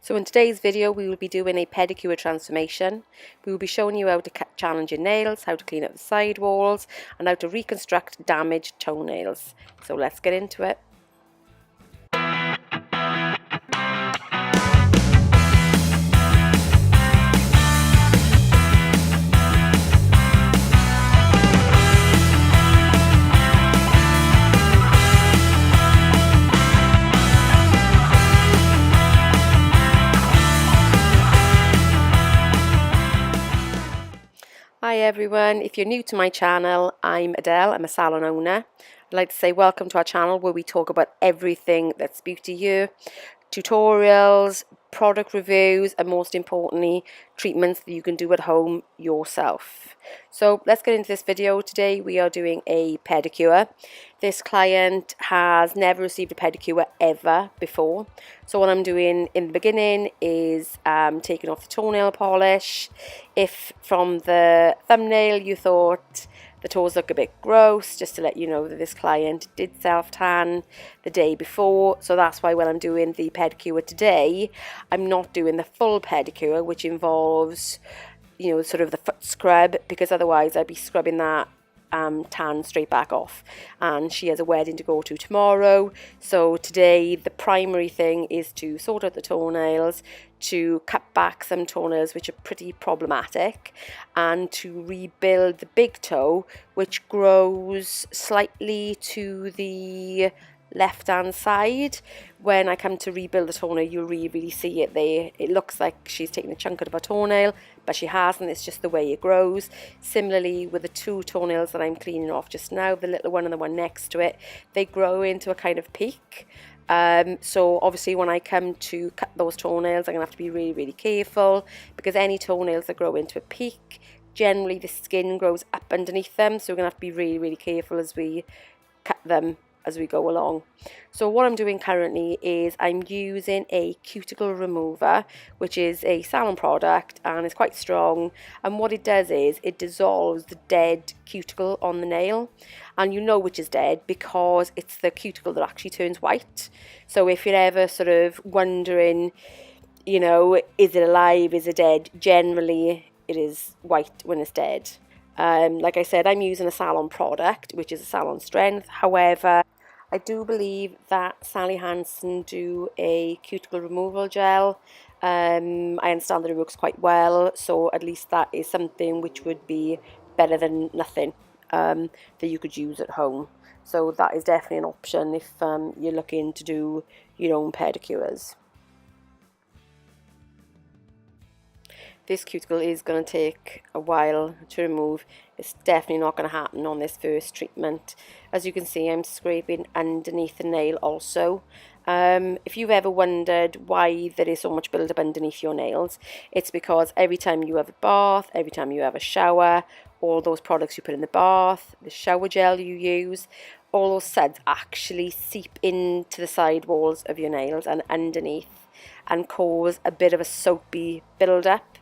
So in today's video we will be doing a pedicure transformation. We will be showing you how to cut challenging nails, how to clean up the sidewalls and how to reconstruct damaged toenails. So let's get into it. Hi everyone, if you're new to my channel, I'm Adele, I'm a salon owner. I'd like to say welcome to our channel where we talk about everything that's beauty here, tutorials, product reviews and most importantly treatments that you can do at home yourself. So let's get into this video. Today we are doing a pedicure. This client has never received a pedicure ever before. So what I'm doing in the beginning is taking off the toenail polish. If from the thumbnail you thought the toes look a bit gross, just to let you know that this client did self-tan the day before. So that's why when I'm doing the pedicure today, I'm not doing the full pedicure, which involves, you know, sort of the foot scrub, because otherwise I'd be scrubbing that tan straight back off. And she has a wedding to go to tomorrow. So today the primary thing is to sort out the toenails, to cut back some toenails which are pretty problematic, and to rebuild the big toe, which grows slightly to the left hand side. When I come to rebuild the toenail, you'll really see it there. It looks like she's taken a chunk out of her toenail, but she hasn't. It's just the way it grows. Similarly with the two toenails that I'm cleaning off just now, the little one and the one next to it, they grow into a kind of peak. So obviously when I come to cut those toenails, I'm gonna have to be really careful, because any toenails that grow into a peak, generally the skin grows up underneath them, so we're gonna have to be really careful as we cut them as we go along. So what I'm doing currently is I'm using a cuticle remover, which is a salon product and it's quite strong, and what it does is it dissolves the dead cuticle on the nail, and you know which is dead because it's the cuticle that actually turns white. So if you're ever sort of wondering, you know, is it alive, is it dead, generally it is white when it's dead. Like I said, I'm using a salon product, which is a salon strength. However, I do believe that Sally Hansen do a cuticle removal gel. I understand that it works quite well, so at least that is something which would be better than nothing that you could use at home. So that is definitely an option if you're looking to do your own pedicures. This cuticle is going to take a while to remove. It's definitely not going to happen on this first treatment. As you can see, I'm scraping underneath the nail also. If you've ever wondered why there is so much build-up underneath your nails, it's because every time you have a bath, every time you have a shower, all those products you put in the bath, the shower gel you use, all those suds actually seep into the side walls of your nails and underneath and cause a bit of a soapy build-up.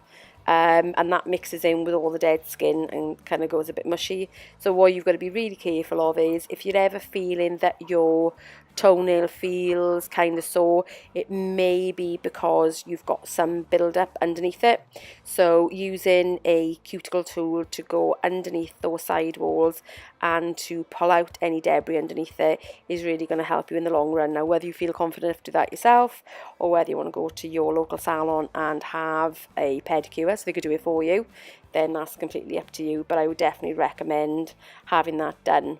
And that mixes in with all the dead skin and kind of goes a bit mushy. So what you've got to be really careful of is, if you're ever feeling that your toenail feels kind of sore, it may be because you've got some build up underneath it. So using a cuticle tool to go underneath those side walls and to pull out any debris underneath it is really going to help you in the long run. Now, whether you feel confident enough to do that yourself, or whether you want to go to your local salon and have a pedicure so they could do it for you, then that's completely up to you, but I would definitely recommend having that done.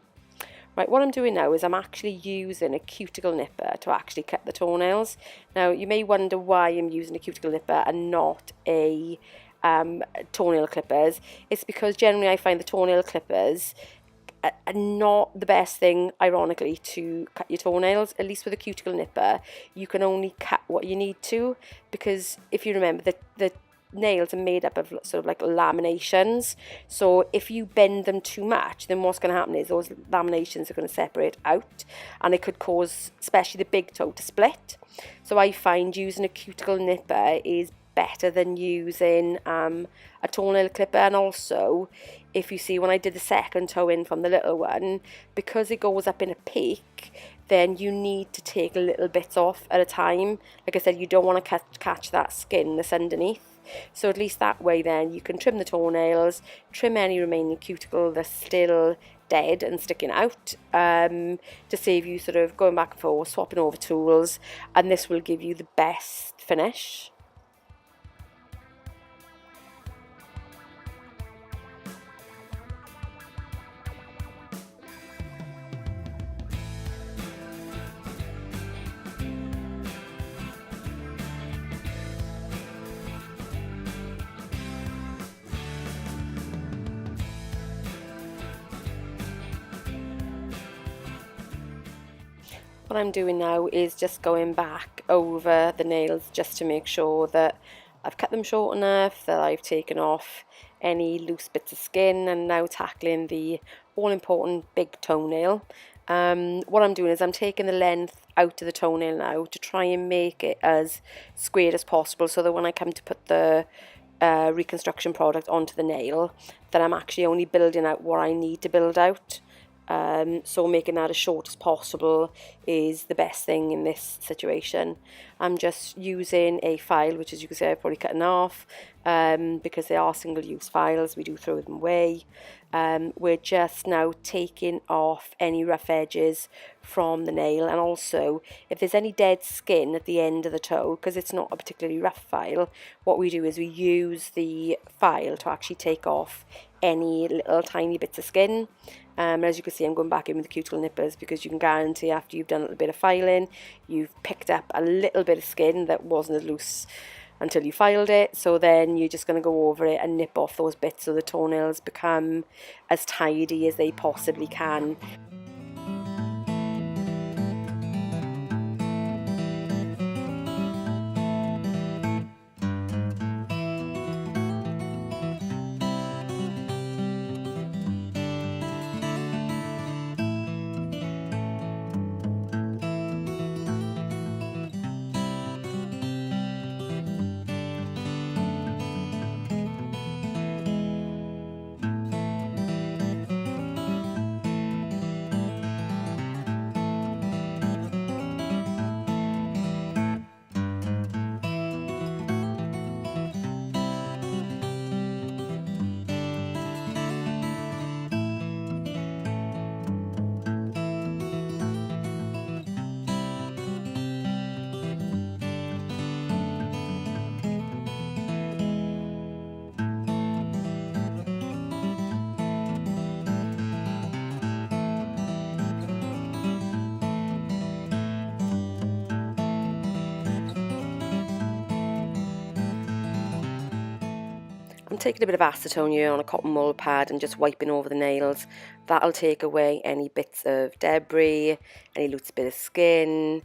Right, what I'm doing now is I'm actually using a cuticle nipper to actually cut the toenails. Now, you may wonder why I'm using a cuticle nipper and not a toenail clippers. It's because generally I find the toenail clippers are not the best thing, ironically, to cut your toenails. At least with a cuticle nipper, you can only cut what you need to, because if you remember, the nails are made up of sort of like laminations. So if you bend them too much, then what's going to happen is those laminations are going to separate out, and it could cause especially the big toe to split. So I find using a cuticle nipper is better than using a toenail clipper, and also if you see when I did the second toe in from the little one, because it goes up in a peak, then you need to take little bits off at a time. Like I said, you don't want to catch that skin that's underneath. So at least that way then you can trim the toenails, trim any remaining cuticle that's still dead and sticking out, to save you sort of going back and forth, swapping over tools, and this will give you the best finish. What I'm doing now is just going back over the nails just to make sure that I've cut them short enough, that I've taken off any loose bits of skin, and now tackling the all-important big toenail. What I'm doing is I'm taking the length out of the toenail now to try and make it as square as possible, so that when I come to put the Reconstruction product onto the nail, that I'm actually only building out what I need to build out. So making that as short as possible is the best thing in this situation. I'm just using a file, which as you can see I've probably cut in half, because they are single-use files, we do throw them away. We're just now taking off any rough edges from the nail, and also if there's any dead skin at the end of the toe, because it's not a particularly rough file, what we do is we use the file to actually take off any little tiny bits of skin. As you can see, I'm going back in with the cuticle nippers, because you can guarantee after you've done a little bit of filing, you've picked up a little bit of skin that wasn't as loose until you filed it. So then you're just going to go over it and nip off those bits so the toenails become as tidy as they possibly can. I'm taking a bit of acetone here on a cotton wool pad and just wiping over the nails. That'll take away any bits of debris, any loose bit of skin,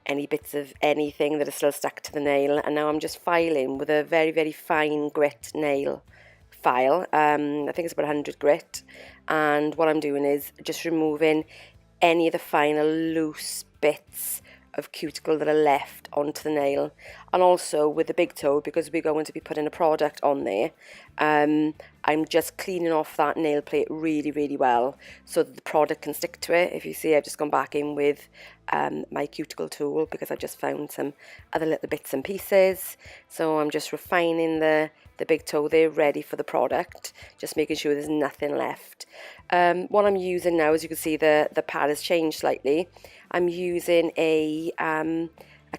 any bits of anything that is still stuck to the nail. And now I'm just filing with a very, very fine grit nail file. I think it's about 100 grit. And what I'm doing is just removing any of the final loose bits of cuticle that are left onto the nail. And also with the big toe, because we're going to be putting a product on there, I'm just cleaning off that nail plate really, really well so that the product can stick to it. If you see, I've just gone back in with my cuticle tool because I've just found some other little bits and pieces. So I'm just refining the big toe there, ready for the product, just making sure there's nothing left. What I'm using now, as you can see, the pad has changed slightly. I'm using a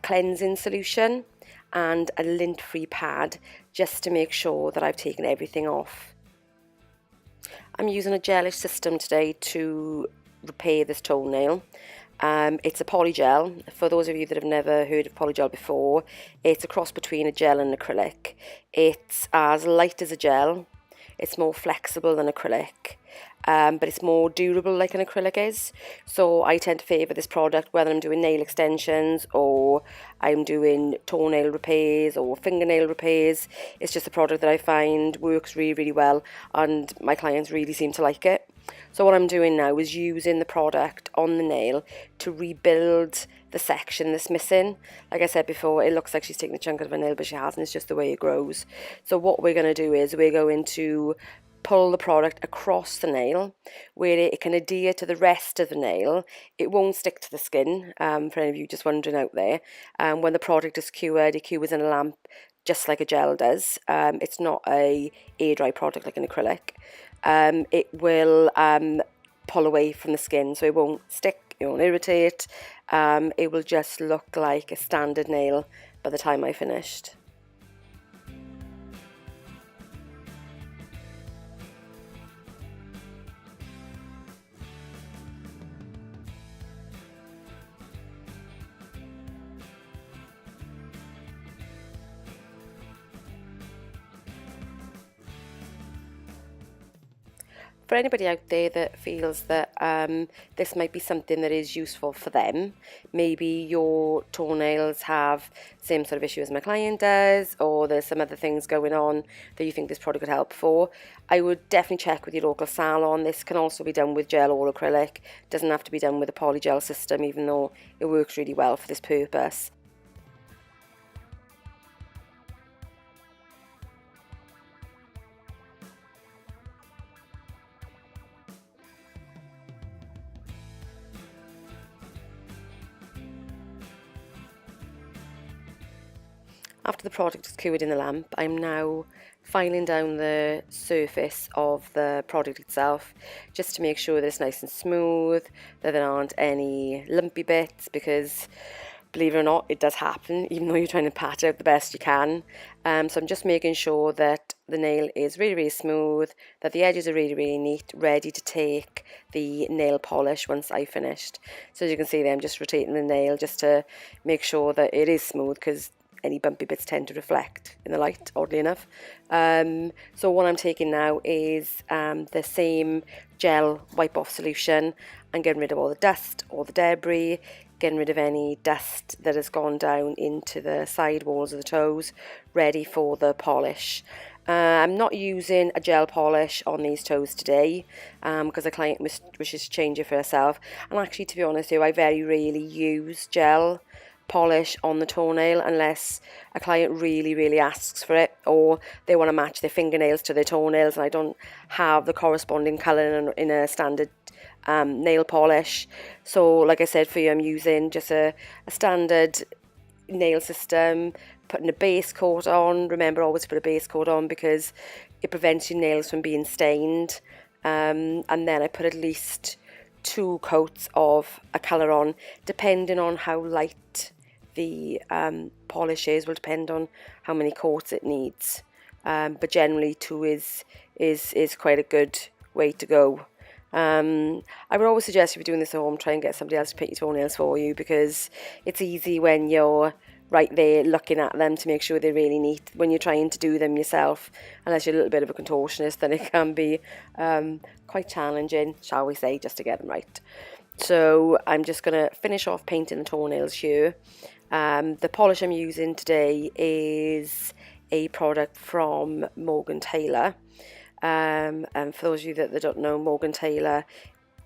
cleansing solution and a lint-free pad just to make sure that I've taken everything off. I'm using a Gelish system today to repair this toenail. It's a polygel. For those of you that have never heard of polygel before, it's a cross between a gel and acrylic. It's as light as a gel. It's more flexible than acrylic, but it's more durable like an acrylic is. So I tend to favour this product whether I'm doing nail extensions or I'm doing toenail repairs or fingernail repairs. It's just a product that I find works really, really well, and my clients really seem to like it. So what I'm doing now is using the product on the nail to rebuild the section that's missing. Like I said before, it looks like she's taking a chunk out of her nail, but she hasn't. It's just the way it grows. So what we're going to do is we're going to pull the product across the nail where it can adhere to the rest of the nail. It won't stick to the skin, for any of you just wondering out there. When the product is cured, it cures in a lamp just like a gel does. It's not a air dry product like an acrylic. It will pull away from the skin, so it won't stick, it won't irritate. It will just look like a standard nail by the time I finished. For anybody out there that feels that this might be something that is useful for them, maybe your toenails have the same sort of issue as my client does, or there's some other things going on that you think this product could help for, I would definitely check with your local salon. This can also be done with gel or acrylic. It doesn't have to be done with a polygel system, even though it works really well for this purpose. After the product is cured in the lamp, I'm now filing down the surface of the product itself just to make sure that it's nice and smooth, that there aren't any lumpy bits, because believe it or not, it does happen, even though you're trying to pat it out the best you can. So I'm just making sure that the nail is really, really smooth, that the edges are really, really neat, ready to take the nail polish once I've finished. So as you can see there, I'm just rotating the nail just to make sure that it is smooth, because any bumpy bits tend to reflect in the light, oddly enough. So what I'm taking now is the same gel wipe-off solution. I'm getting rid of all the dust, all the debris, getting rid of any dust that has gone down into the side walls of the toes, ready for the polish. I'm not using a gel polish on these toes today because the client wishes to change it for herself. And actually, to be honest with you, I very rarely use gel polish on the toenail unless a client really, really asks for it, or they want to match their fingernails to their toenails and I don't have the corresponding colour in a standard nail polish. So like I said, for you, I'm using just a standard nail system, putting a base coat on. Remember, always put a base coat on because it prevents your nails from being stained. And then I put at least 2 coats of a colour on, depending on how light the polish is, will depend on how many coats it needs. But generally 2 is quite a good way to go. I would always suggest if you're doing this at home, try and get somebody else to paint your toenails for you, because it's easy when you're right there looking at them to make sure they're really neat. When you're trying to do them yourself, unless you're a little bit of a contortionist, then it can be quite challenging, shall we say, just to get them right. So I'm just going to finish off painting the toenails here. The polish I'm using today is a product from Morgan Taylor. And for those of you that don't know, Morgan Taylor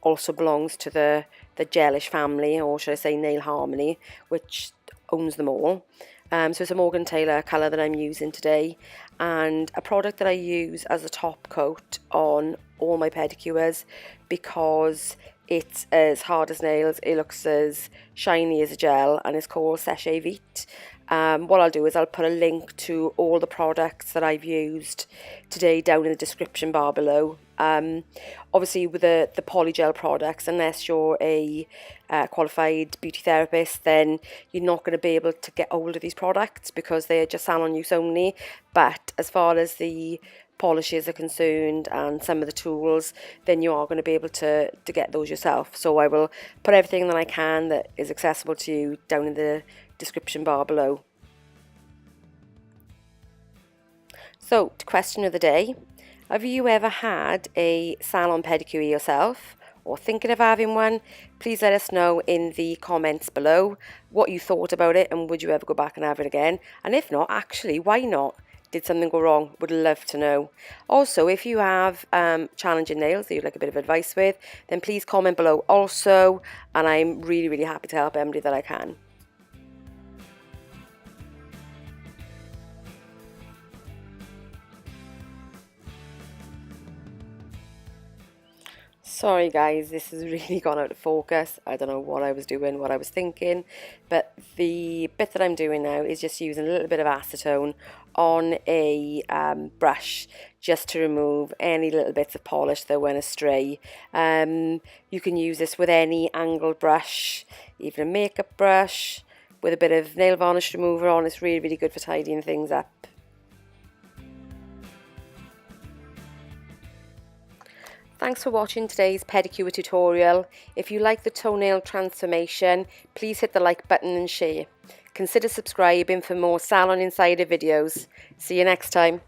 also belongs to the Gelish family, or should I say Nail Harmony, which owns them all. So it's a Morgan Taylor colour that I'm using today, and a product that I use as a top coat on all my pedicures because it's as hard as nails, it looks as shiny as a gel, and it's called Séché Vite. What I'll do is I'll put a link to all the products that I've used today down in the description bar below. Obviously with the polygel products, unless you're a qualified beauty therapist, then you're not going to be able to get hold of these products because they're just salon use only. But as far as the polishes are concerned and some of the tools, then you are going to be able to get those yourself. So I will put everything that I can that is accessible to you down in the description bar below. So, question of the day: have you ever had a salon pedicure yourself, or thinking of having one? Please let us know in the comments below what you thought about it, and would you ever go back and have it again? And if not, actually, why not? Did something go wrong? Would love to know. Also, if you have challenging nails that you'd like a bit of advice with, then please comment below also, and I'm really, really happy to help anybody that I can. Sorry guys, this has really gone out of focus. I don't know what I was doing, what I was thinking, but the bit that I'm doing now is just using a little bit of acetone on a brush just to remove any little bits of polish that went astray. You can use this with any angled brush, even a makeup brush, with a bit of nail varnish remover on. It's really, really good for tidying things up. Thanks for watching today's pedicure tutorial. If you like the toenail transformation, please hit the like button and share. Consider subscribing for more salon insider videos. See you next time.